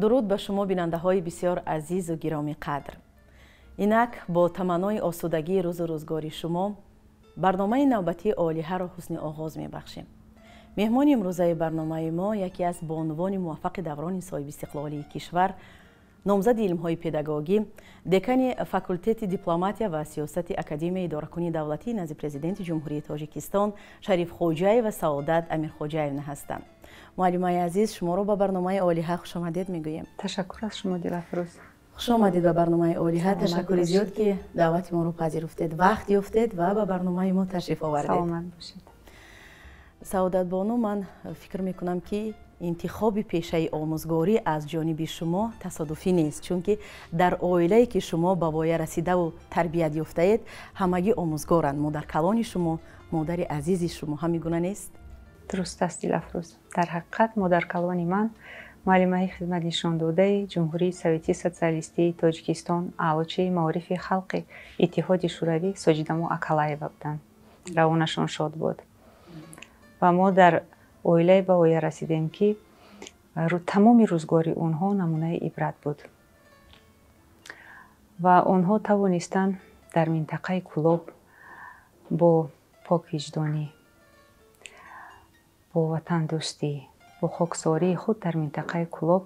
درود به شما بیننده های بسیار عزیز و گرامی قدر. اینک با تمنای آسودگی روز و روزگاری شما برنامه نوبتی عالیه را حسن آغاز می بخشیم. مهمان امروزه برنامه ما یکی از بانوان موفق دوران صاحب استقلالی کشور، نامزد علم‌های پداگوژی، دکان فاکولته دیپلماتیا و سیاست اکادمی اداره‌کنی دولتی نزد پرزیدنت جمهوری تاجیکستان شریف خوجای و سعادت امیر خوجایevna هستند. معلمای عزیز، شما رو به برنامه عالیه خوش آمدید میگویم. تشکر از شما دلفروز. خوش آمدید به برنامه عالیه. تشکر زیاد که دعوت ما رو پذیرفتید، وقت یافتید و به برنامه ما تشریف آوردید. سلامت باشید. سعادت بانو، من فکر میکنم که انتخاب پیشه آموزگاری از جانب شما تصادفی نیست، چون که در عائله‌ای که شما به وای رسیده و تربیت یافته اید همگی آموزگارند. مادر کلان شما، مادر عزیز شما همین گونه نیست؟ درست است دلفروز. در حقیقت مادر کلان من معلمه خدمت نشان داده جمهوری سوویتی سوسیالیستی تاجیکستان اعلاچه معارف خلق اتحاد شوروی ساجیدامو اکالایeva بودند. روانشان شاد بود. و ما در عائله به وای رسیدیم که تمام روزگاری اونها نمونه عبرت بود و اونها توانستند در منطقه کلوب با پاک وجدانی، با وطن دوستی، با خاکساری خود در منطقه کلوب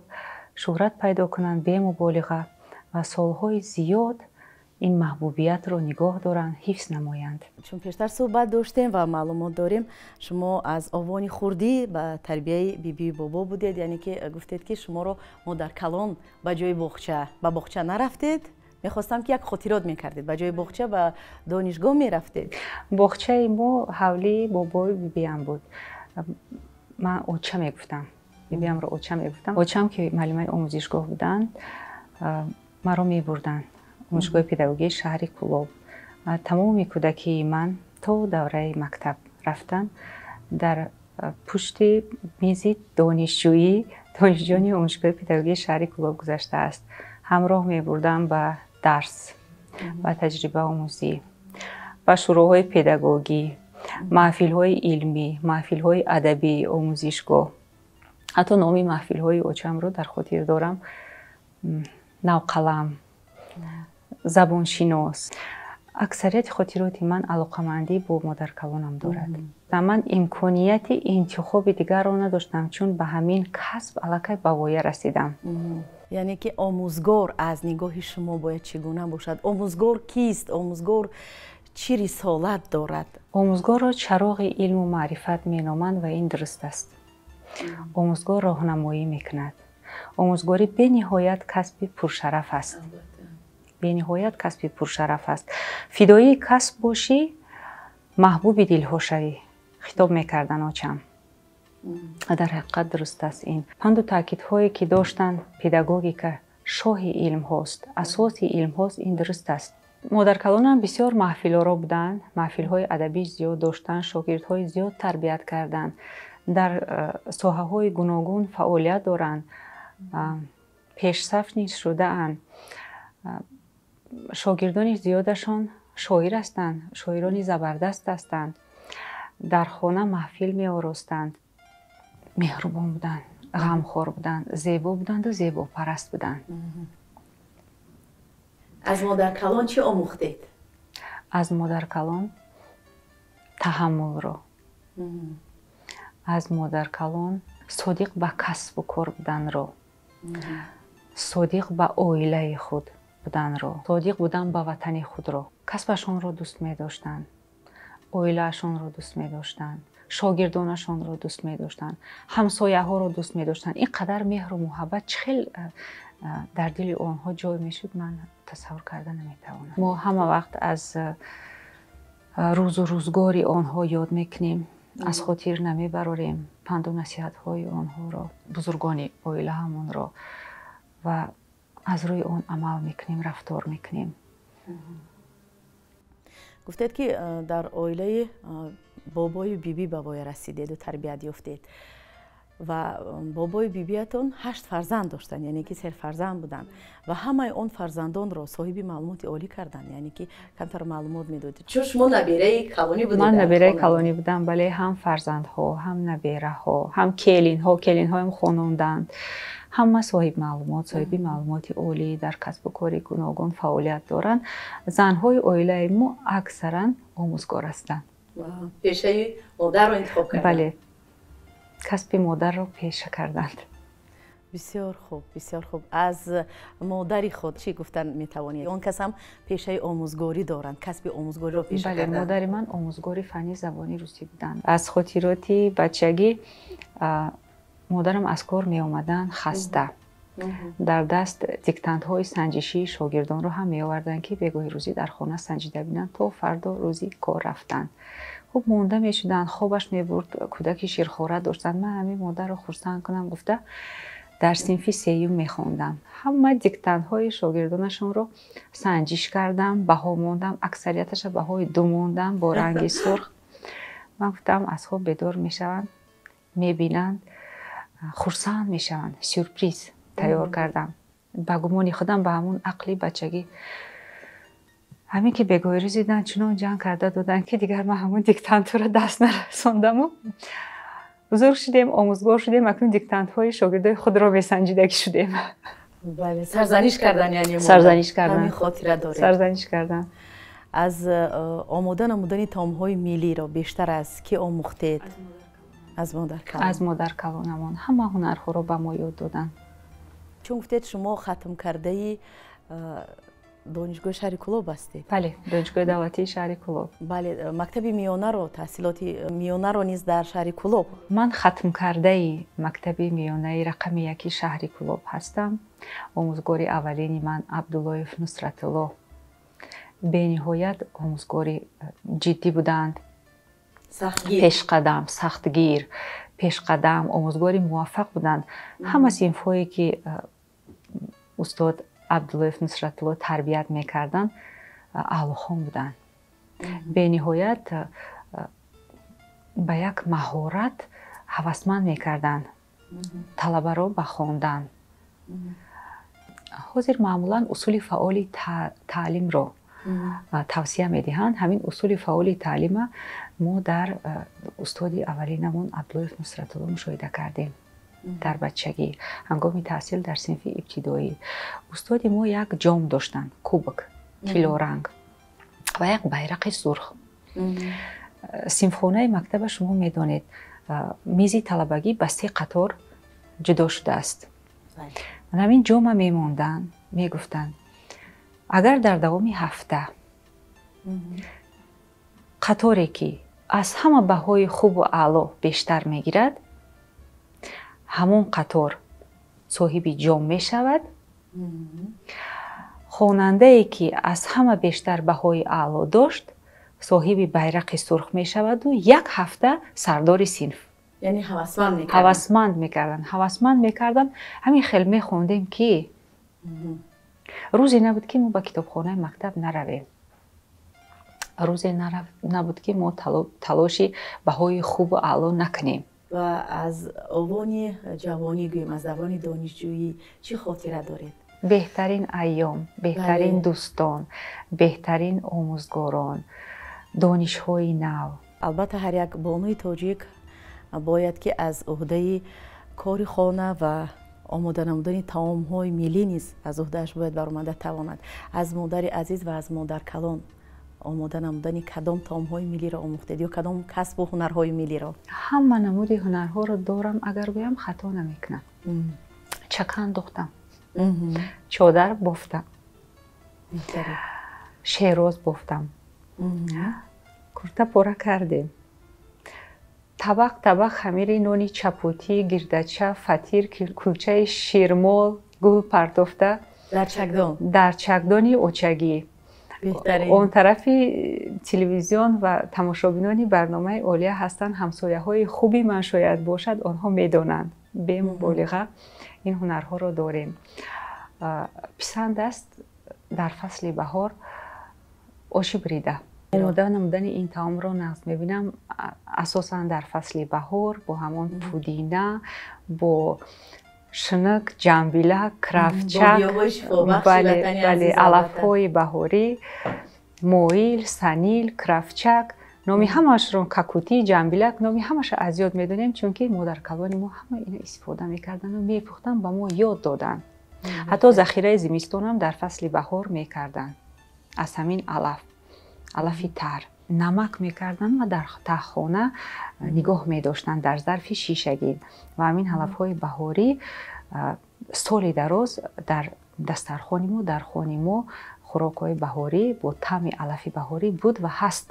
شهرت پیدا کنند به مبالغه و سالهای زیاد این محبوبیت رو نگاه دارن، حفظ نمایند. چون پیشتر صحبت داشتیم و معلومات داریم شما از آوان خوردی به تربیه بیبی بابا بودید، یعنی که گفتید که شما رو مادر کلان به جای باغچه به باغچه نرفتید. میخواستم که یک خاطرات میکردید، به جای باغچه به دانشگاه میرفتید. باغچه ما حولی بابای بیبی هم بود. من اوچه میگفتم، بیبی هم رو اوچه میگفتم. اوچه هم که معلمای آموزشگاه بودن مرا میبردن آموزشگاه پداگوژی شهر کلوب. تمام کودکی من تا دوره مکتب رفتن در پشت میز دانشجویی آموزشگاه پداگوژی شهر کلوب گذشته است. همراه می بردم به درس و تجربه آموزی و شروعهای پداگوژی، محفل‌های علمی، محفل‌های ادبی آموزشگاه. حتی نامی محفل‌های اوچم رو در خاطر دارم: نوقلم، زبانشناس. اکثریت خاطرات من علاقمندی با مادر کلانم دارد. من امکانیت انتخاب دیگر را نداشتم، چون به همین کسب الکی به وای رسیدم. یعنی که آموزگار از نگاه شما باید چگونه باشد؟ آموزگار کیست؟ آموزگار چی رسالت دارد؟ آموزگار را چراغ علم و معرفت مینامند و این درست است. آموزگار راهنمایی میکند. آموزگاری به نهایت کسب پرشرف است. به نهایت کسب پرشرف است. فدایی کسب باشی، محبوب دلها شوی. خطاب میکردن آچم. در حقیقت درست است این. پند و تاکیدهایی که داشتن پداگوژی که شاه علم هاست، اساس علم هاست، این درست است. مادر کلانم بسیار محفل را بودن، محفل های ادبی زیاد داشتن، شاگردهای زیاد تربیت کردن، در ساحه های گوناگون فعالیت دارند، پیش صف نیز شده اند. شاگردان زیادشان شاعر هستند، شاعران زبردست هستند. در خانه محفل می آراستند. مهربان بودند، غمخوار بودند، زیبا بودند و زیبا پرست بودند. از مادر کلان چی آموختید؟ از مادر کلان تحمل را. از مادر کلان صادق به کسب و کار بودن را، صادق به عائله خود بودن را، صادق بودن به وطن خود را. کسبشان را دوست می داشتند، عائلهشان را دوست می داشتند، شاگردانشان را دوست می داشتند، همسایه ها را دوست می داشتند. اینقدر مهر و محبت چخیل در دل آنها جای می شد من تصور کردن نمی توانم. ما همه وقت از روز و روزگاری آنها یاد می کنیم، از خاطر نمی براریم پند و نصیحت های آنها را، بزرگان عائله همون را، و از روی آن عمل می کنیم، رفتار می کنیم. گفتید که در عائله بابای بیبی به وای رسیدید و تربیت یافتید و بابای بیبیتون 8 فرزند داشتن، یعنی که 3 فرزند بودن و همه اون فرزندان را صاحب معلومات عالی کردن، یعنی که کمتر معلومات میدادید. چون شما نبیره کلانی بودید؟ من نبیره کلانی بودم، بله. هم فرزندها، هم نبیره ها، هم کلین ها هم خانواندند، همه صاحب معلومات، صاحب معلومات عالی در کسب و کار گوناگون فعالیت دارند. زنهای عائله ما اکثرا آموزگار هستند. پیشه مادر رو انتخاب کردند. بله، کسب مادر رو پیشه کردند. بسیار خوب، بسیار خوب. از مادری خود چی گفتن میتوانید؟ اون کس هم پیشه آموزگاری دارند، کسب آموزگاری رو پیشه کردند. بله، مادر من آموزگاری فنی زبانی روسی بودند. از خاطراتی بچگی مادرم از کار می آمدن خسته. در دست دیکتانت‌های سنجشی شاگردان رو هم می آوردن که بگاهی روزی در خانه سنجیده بینن تا فردا روزی کار رفتن. خب مونده می شدن، خوابش می برد، کودکی شیرخواره داشتن. من همین مادر رو خرسند کنم گفته در صنف سیوم می خوندم. همه دیکتانت‌های شاگردانشون رو سنجش کردم، بها موندم، اکثریتش بهای 2 موندم با رنگ سرخ. من گفتم از خواب بیدار می شوند، می بینند، خرسند می شوند، سورپریز تیار کردم. با گمانی خودم به همون عقلی بچگی همین که بگاهی روزی دیدن چنان جنگ کرده دادن که دیگر من همون دیکتانت رو دست نرسوندم و بزرگ شدیم، آموزگار شدیم، اکنون دیکتانت های شاگردای خود را بسنجیدگی شدیم. بله، سرزنش کردن یعنی سرزنش کردن. همین خاطره داره. سرزنش کردن. از آموزش تام‌های ملی را بیشتر از کی آموختید؟ از مادر کلان. از مادر کلانمان همه هنرها رو به ما یاد دادن. چون گفتید شما ختم کرده دانشگاه شهر کلوب هستید. بله، دانشگاه دولتی شهر کلوب. بله، مکتب میانه رو، تحصیلات میانه رو نیز در شهر کلوب. من ختم کرده مکتب میانه رقم 1 شهر کلوب هستم. آموزگاری اولینی من عبداللهیف نصرت الله. به نهایت آموزگاری جدی بودند. پیشقدم، سختگیر، پیشقدم، آموزگاری موفق بودند. همه صنف‌هایی که استاد عبداللهیف نصرت الله تربیت میکردن اعلی‌خوان بودند. به نهایت به یک مهارت هوسمند میکردند طلبه را به خواندن. حاضر معمولا اصول فعال تعلیم را توصیه میدهند. همین اصول فعال تعلیم ما در استاد اولینمون عبداللهیف نصرت الله مشاهده کردیم. در بچگی هنگام تحصیل در صنف ابتدایی استاد ما یک جام داشتن، کوبک طلا رنگ و یک بیرق سرخ. صنفخانه مکتب شما میدانید میز طلبگی به 3 قطار جدا شده است. من همین جام میموندن، میگفتن اگر در دوام هفته قطاری که از همه بهای خوب و اعلی بیشتر میگیرد همون قطار صاحب جام می شود. خواننده ای که از همه بیشتر بهای اعلی داشت صاحب بیرق سرخ می شود و 1 هفته سردار صنف. یعنی هوسمند میکردن. هوسمند میکردن. همین خیلی می خوندیم که روزی نبود که ما به کتابخانه مکتب نرویم. روزی نبود که ما تلاشی بهای خوب و اعلی نکنیم. و از آوان جوانی گویم، از دوران دانشجویی چی خاطره دارید؟ بهترین ایام، بهترین دوستان، بهترین آموزگاران، دانش‌های نو. البته هر یک بانوی تاجیک باید که از عهده کار خانه و آماده نمودن طعام‌های ملی نیز از عهده‌اش باید برآمده تواند. از مادر عزیز و از مادر کلان آماده نمودن کدام طعام‌های ملی را آموختید یا کدام کسب و هنرهای ملی را؟ همه نمود هنرها را دارم. اگر گویم خطا نمیکنم. چکن دوختم، چادر بافتم، شیراز بافتم، کرته پاره کردیم، طبق خمیر نانی چپوتی، گردچه، فطیر، کلچه شیرمال، گل پرتافته در چکدانی اوچگی. اون طرفی تلویزیون و تماشابینان برنامه اولیه هستند. همسایه های خوبی من شاید باشد آنها میدانند. به مبالغه این هنرها رو داریم. پسند است در فصل بهار آش بریده. آماده نمودن این طعام رو نقض میبینم اساسا در فصل بهار با همون پودینه، با شنک، جنبیله، کرفچک، بله علف‌های بهاری، مویل، سنیل، کرفچک номи ҳамаашро какути ҷамбилак номи ҳамаша аз ёд медонем чунки модаркалони мо ҳама ино истифода мекардану мепухтан ба мо ёд доданд. ҳатто захираи зимистонам дар фасли баҳор мекарданд. аз ҳамин алафи тар намак мекарданд ва дар таххона нигоҳ медоштанд дар зарфи шишагӣ ва ҳамин алафҳои баҳорӣ соли дароз дар дастархони мо дар хони мо хӯрокҳои баҳорӣ бо таъми алафи баҳорӣ буд ва ҳаст.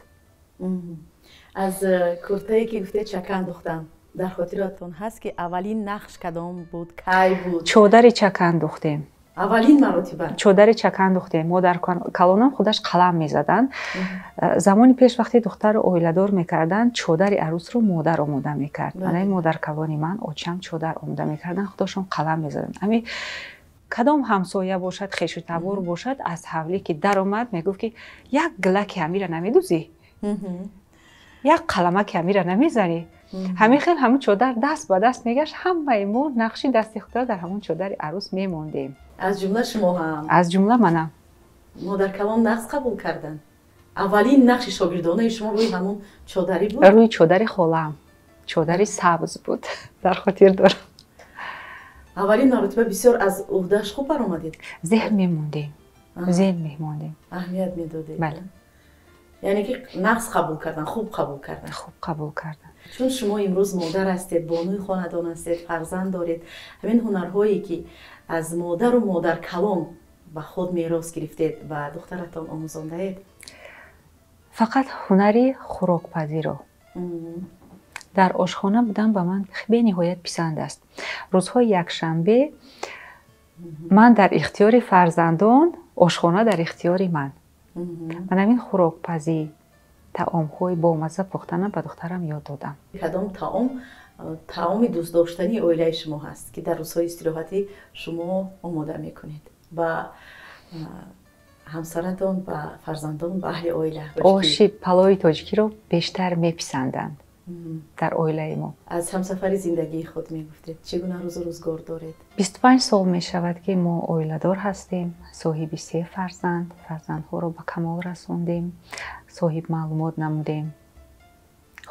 аз куртае ки гуфтед чака андохтам дар хотиратон ҳаст ки аввалин нақш кадом буд кай буд? чодари чака андохтем. аввалин маротиба чодари чака андохтем. модар калонам худаш қалам мезаданд. замони пеш вақти духтар оиладор мекарданд чодари арӯсро модар омода мекард. манай модар калони ман очам чодар омода мекарданд худашон қалам мезаданд. ами кадом ҳамсоя бошад хешу табор бошад аз ҳавлӣ ки даромад мегуфт ки як гилаки амира намедузӣ, як қаламаки амира намезанӣ. ҳамин хел ҳамин чодар даст ба даст мегашт. ҳамаи мо нақши дасти худро дар ҳамон чодари арӯс мемондем. аз ҷумла шумо ҳам? аз ҷумла манам. модаркалон нақс қабул карданд. аввалин нақши шогирдонаи шумо рӯи ҳамон чодари буд? рӯи чодари холаам чодари сабз буд. дар хотир дорам. аввалин маротиба бисёр аз уҳдааш хуб баромадед? зеҳн мемондем. зеҳн мемондем. аҳамият медодед? бале. яъне ки нақс қабул кардан, хуб қабул кардан. хуб қабул кардан. чун шумо имрӯз модар ҳастед, бонуи хонадон ҳастед, фарзанд доред. ҳамин ҳунарҳое ки аз модару модаркалон ба худ мерос гирифтед ба духтаратон омӯзондаед? фақат ҳунари хӯрокпазиро. дар ошхона будан ба ман бениҳоят писанд аст. рӯзҳои якшанбе ман дар ихтиёри фарзандон, ошхона дар ихтиёри ман. ман ҳамин хӯрокпазӣ таомҳои бомазза пухтана ба духтарам ёд додам. кадом таоми дӯстдоштании оилаи шумо ҳаст ки дар рӯзҳои истироҳатӣ шумо омода мекунед ба ҳамсаратон, ба фарзандон, ба аҳли оила? оши палои тоҷикиро бештар меписанданд дар оилаи мо. аз ҳамсафари зиндагии худ мегуфтед, чӣ гуна рӯзу рӯзгор доред? 25 сол мешавад ки мо оиладор ҳастем, соҳиби 3 фарзанд. фарзандҳоро ба камол расондем, соҳиб маълумот намудем.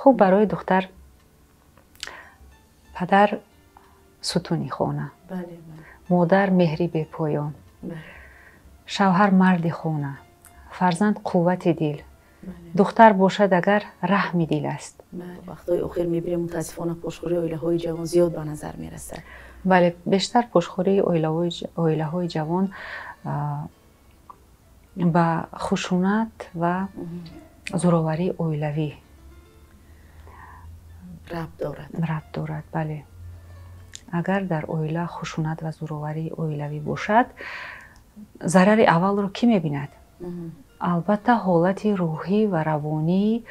хуб барои духтар падар сутуни хона, модар меҳри бепоён, шавҳар марди хона, фарзанд қуввати дил. духтар бошад агар раҳми дил аст. вақтҳои охир мебинем мутаассифона пошхӯрии оилаҳои ҷавон зиёд ба назар мерасад. бале, бештар пошхӯрии оилаҳои ҷавон ба хушунат ва зӯроварии оилавӣ рабт дорад. бале, агар дар оила хушунат ва зӯроварии оилавӣ бошад, зарари аввалро кӣ мебинад? албатта ҳолати рӯҳӣ ва равонии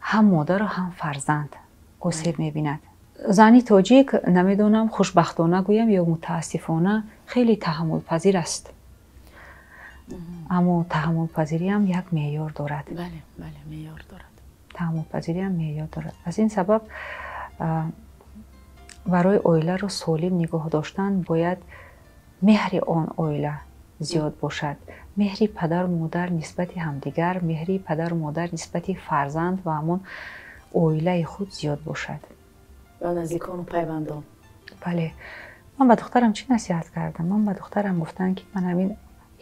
ҳам модару ҳам фарзанд осеб мебинад. зани тоҷик намедонам хушбахтона гӯям ё мутаассифона хеле таҳаммулпазир аст. аммо таҳаммулпазириам як меъёр дорад. меъёр дорад. таҳаммулпазириам меъёр дорад. аз ин сабаб барои оиларо солим нигоҳ доштан бояд меҳри он оила зиёд бошад. меҳри падару модар нисбати ҳамдигар, меҳри падару модар нисбати фарзанд ва ҳамон оилаи худ зиёд бошад. ва наздикону пайвандон. бале, ман ба духтарам чӣ насиҳат кардам? ман ба духтарам гуфтам ки ман ҳамин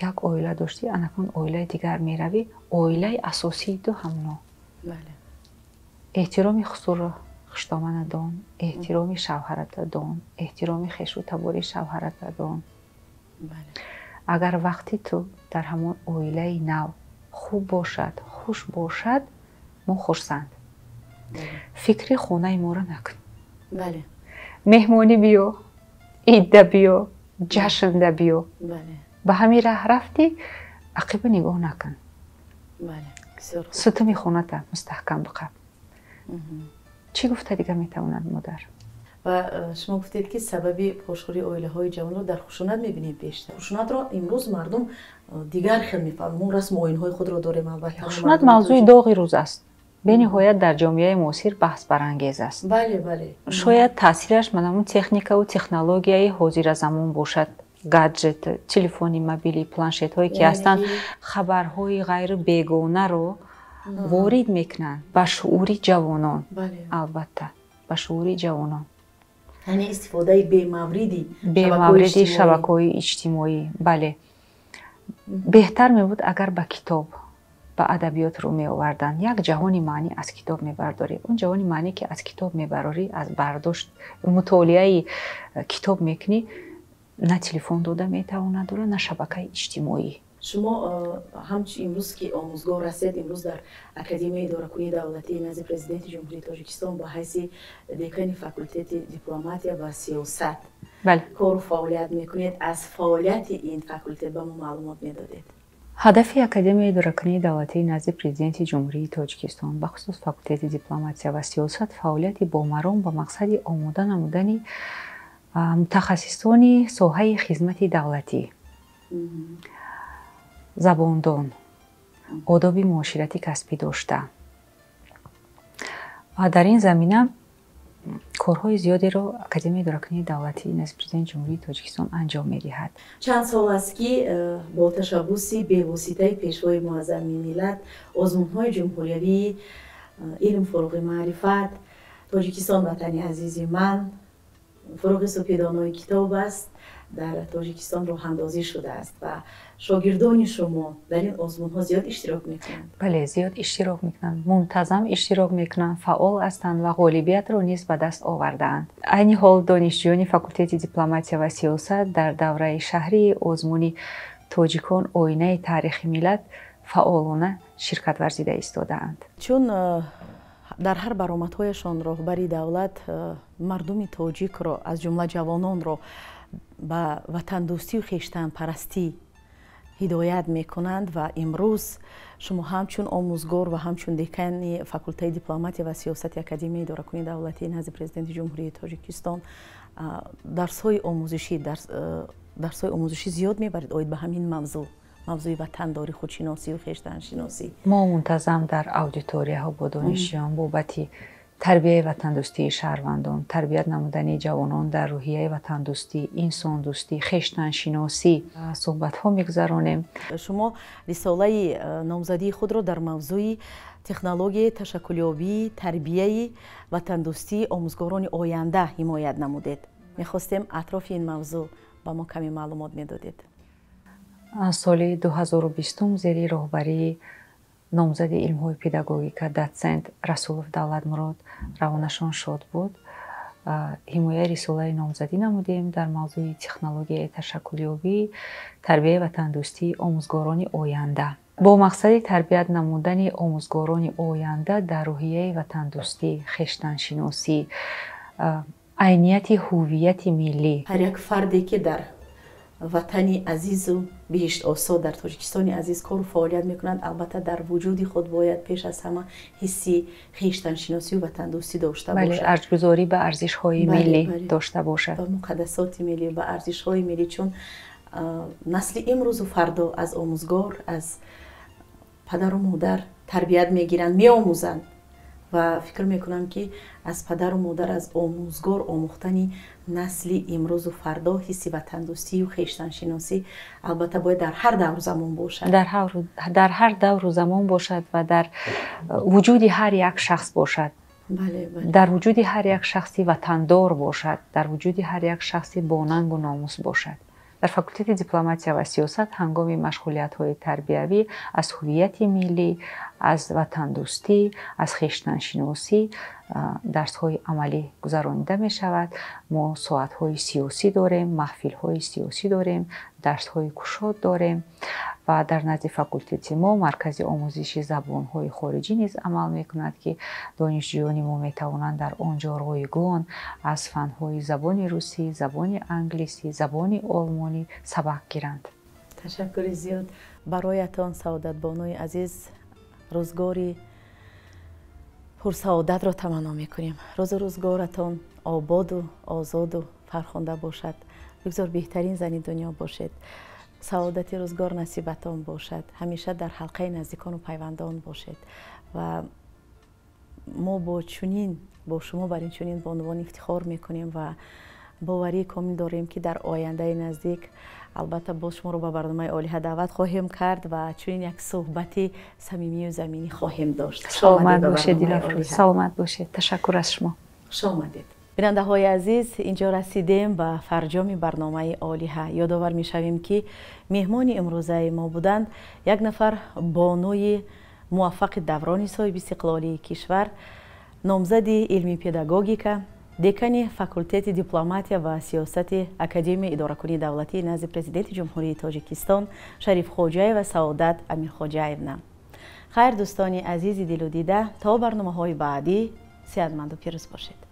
як оила доштӣ, анакун оилаи дигар меравӣ, оилаи асосии ду ҳамно. эҳтироми хусурро хиштомана дон, эҳтироми шавҳарата дон, эҳтироми хешу табори шавҳарата дон. агар вақти ту дар ҳамон оилаи нав хуб бошад, хуш бошад, мо хурсанд. фикри хонаи моро накун. меҳмонӣ биё, идда биё, ҷашнда биё. ба ҳамин раҳ рафтӣ, ақиба нигоҳ накун. сутуми хоната мустаҳкам биқаб. чӣ гуфта дига метавонад модар? ва шумо гуфтед ки сабаби пошхӯрии оилаҳои ҷавонро дар хушунат мебинед бештар. хушунатро имрӯз мардум дигар хел мефаҳмад. мо расму оинҳои худро дорем. албатта хушунат мавзӯи доғи рӯз аст. бениҳоят дар ҷомеаи муосир баҳсбарангез аст. шояд таъсираш манамун техникаву технологияи ҳозиразамон бошад. гаджет, телефони мобилӣ, планшетҳое ки ҳастанд, хабарҳои ғайру бегонаро وارد میکنن به شعور جوانان. البته به شعور جوانان، یعنی استفاده به موردی شبکه‌های اجتماعی. بله، بهتر می بود اگر به کتاب، به ادبیات رو می آوردن. یک جهانی معنی از کتاب می برداری. اون جهانی معنی که از کتاب می براری، از برداشت مطالعه کتاب میکنی، نه تلفن داده میتواند داره، نه شبکه اجتماعی. شما همچون امروز که آموزگار هستید، امروز در اکادمی اداره‌کنی دولتی نزد پرزیدنت جمهوری تاجیکستان با حیث دکان فاکولته دیپلماتیا و سیاست کار و فعالیت میکنید. از فعالیت این فاکولته به ما معلومات میدادید؟ هدف اکادمی اداره‌کنی دولتی نزد پرزیدنت جمهوری تاجیکستان به خصوص فاکولته دیپلماتیا و سیاست فعالیت بامرام با مقصد آماده نمودن متخصصان ساحه خدمت دولتی، زباندان، آداب معاشرتی کسبی داشته و در این زمینه کارهای زیادی را اکادمی اداره‌کنی دولتی نزد پرزیدنت جمهوری تاجیکستان انجام می‌دهد. چند سال است که با تشبث به واسطه پیشوای معظم ملت آزمون‌های جمهوری علم فروغ معرفت تاجیکستان وطنی عزیز من فروغ سپیدانای کتاب است در تاجیکستان راه اندازی شده است و شاگردان شما در این آزمون‌ها زیاد اشتراک میکنند؟ بله، زیاد اشتراک میکنند، منتظم اشتراک میکنند، فعال هستند و غالبیت را نیز به دست آورده‌اند. عین حال دانشجویان فاکولته دیپلماتیا و سیاست در دوره شهری آزمون تاجیکان آینه تاریخ ملت فعالانه شرکت ورزیده ایستاده‌اند. چون در هر برآمدهایشان راهبری دولت مردم تاجیک را از جمله جوانان را به وطن دوستی و خویشتن پرستی هدایت میکنند و امروز شما همچون آموزگار و همچون دکان فاکولته دیپلماتیا و سیاست اکادمی اداره‌کنی دولتی نزد پرزیدنت جمهوری تاجیکستان درس‌های آموزشی زیاد میبرید آید به همین موضوع وطنداری، خودشناسی و خویشتن شناسی. ما منتظم در اودیتوری‌ها با دانشجویان بابت تربیت وطن دوستی شهروندان، تربیت نمودن جوانان در روحیه وطن دوستی، انسان دوستی، خویشتن شناسی صحبت ها میگذرانیم. شما رساله نامزدی خود را در موضوع تکنولوژی تشکلیابی تربیت وطن دوستی آموزگاران آینده حمایت نمودید. میخواستیم اطراف این موضوع با ما کمی معلومات میدادید. سال 2020 زیر راهبری نامزد علم‌های پداگوژیک دوцент رسولов давлатмурод равонашон шод буд. ҳимояи рисолаи номзадӣ намудем дар мавзӯи технологияи ташаккулёбӣ, тарбияи ватандӯстии омӯзгорони оянда. бо мақсади тарбият намудани омӯзгорони оянда дар рӯҳияи ватандӯстӣ, хештаншиносӣ, айнияти ҳуввияти миллӣ. ҳар як фарде ки дар ватани азизу биҳишт осод дар тоҷикистони азиз кору фаъолият мекунанд, албатта дар вуҷуди худ бояд пеш аз ҳама ҳисси хештаншиносию ватандӯстӣ дошта бошад. арзгузорӣ ба арзишҳои миллӣ дошта бошад, ба муқаддасоти миллӣ, ба арзишҳои миллӣ, чун насли имрӯзу фардо аз омӯзгор, аз падару модар тарбият мегиранд, меомӯзанд ва фикр мекунам ки аз падару модар, аз омӯзгор омӯхтани насли имрӯзу фардо ҳисси ватандӯстию хештаншиносӣ албатта бояд дар ҳар давру замон бошад. дар ҳар давру замон бошад ва дар вуҷуди ҳар як шахс бошад. дар вуҷуди ҳар як шахси ватандор бошад, дар вуҷуди ҳар як шахси бонангу номус бошад. дар факултети дипломатия ва сиёсат ҳангоми машғулиятҳои тарбиявӣ аз ҳуввияти миллӣ, аз ватандӯстӣ, аз хештаншиносӣ дарсҳои амалӣ гузаронида мешавад. мо соатҳои сиёсӣ дорем, маҳфилҳои сиёсӣ дорем, дарсҳои кушод дорем ва дар назди факултети мо маркази омӯзиши забонҳои хориҷӣ низ амал мекунад ки донишҷӯёни мо метавонанд дар он ҷо ройгон аз фанҳои забони русӣ, забони англисӣ, забони олмонӣ сабақ гиранд. ташаккури зиёд бароятон саодатбонои азиз. рӯзгори пурсаодатро таманно мекунем. рӯзу рӯзгоратон ободу озоду фархонда бошад. бигзор беҳтарин зани дунё бошед. саодати рӯзгор насибатон бошад. ҳамеша дар ҳалқаи наздикону пайвандон бошед ва мо бо шумо бар ин чунин бонувон ифтихор мекунем ва باوری کامل داریم که در آینده نزدیک البته باز شما رو به برنامه عالیه دعوت خواهیم کرد و چنین یک صحبت صمیمی و زمینی خواهیم داشت. سلامت باشید دیلافروز. سلامت باشید. تشکر از شما. خوش آمدید. بیننده های عزیز، اینجا رسیدیم به فرجام برنامه عالیه. یادآور می شویم که مهمان امروزه ما بودند یک نفر بانوی موفق دوران صاحب استقلالی کشور، نامزد علمی پداگوگیکا، دکان فاکولتت دیپلماتیا و سیاست اکادمی اداره‌کنی دولتی نزد پرزیدنت جمهوری تاجیکستان شریف خوجاєв و سعادت امیر خوجاєвна. خیر دوستان عزیز دل و دیده، تا برنامه‌های بعدی صحتمند و پیروز باشید.